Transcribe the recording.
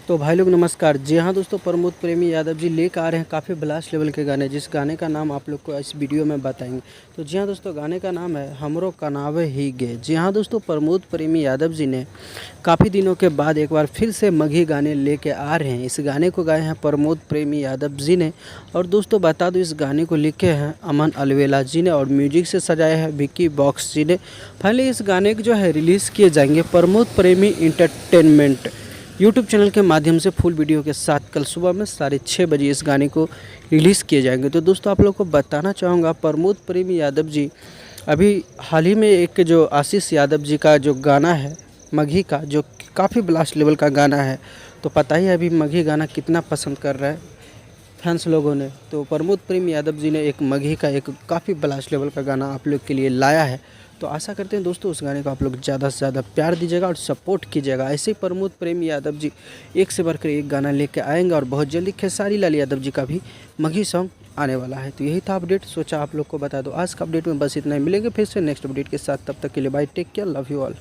तो भाई लोग नमस्कार। जी हाँ दोस्तों, प्रमोद प्रेमी यादव जी लेकर आ रहे हैं काफ़ी ब्लास्ट लेवल के गाने, जिस गाने का नाम आप लोग को इस वीडियो में बताएंगे। तो जी हाँ दोस्तों, गाने का नाम है हमरो कनावे ही गे। जी हाँ दोस्तों, प्रमोद प्रेमी यादव जी ने काफ़ी दिनों के बाद एक बार फिर से मगही गाने लेके आ रहे हैं। इस गाने को गाए हैं प्रमोद प्रेमी यादव जी ने। और दोस्तों बता दो, इस गाने को लिखे हैं अमन अलवेला जी ने और म्यूजिक से सजाया है विक्की बॉक्स जी ने। फाइनली इस गाने को जो है रिलीज़ किए जाएंगे प्रमोद प्रेमी इंटरटेनमेंट यूट्यूब चैनल के माध्यम से फुल वीडियो के साथ कल सुबह में 6:30 बजे इस गाने को रिलीज़ किए जाएंगे। तो दोस्तों आप लोग को बताना चाहूँगा, प्रमोद प्रेमी यादव जी अभी हाल ही में एक जो आशीष यादव जी का जो गाना है मगही का, जो काफ़ी ब्लास्ट लेवल का गाना है, तो पता ही है अभी मगही गाना कितना पसंद कर रहा है फैंस लोगों ने। तो प्रमोद प्रेमी यादव जी ने एक मगही का एक काफ़ी ब्लास्ट लेवल का गाना आप लोग के लिए लाया है। तो आशा करते हैं दोस्तों उस गाने को आप लोग ज़्यादा से ज़्यादा प्यार दीजिएगा और सपोर्ट कीजिएगा। ऐसे ही प्रमोद प्रेमी यादव जी एक से बढ़कर एक गाना लेके आएंगे और बहुत जल्दी खेसारी लाल यादव जी का भी मगही सॉन्ग आने वाला है। तो यही था अपडेट, सोचा आप लोग को बता दो। आज का अपडेट में बस इतना ही, मिलेंगे फिर से नेक्स्ट अपडेट के साथ। तब तक के लिए bye, take care, love you all.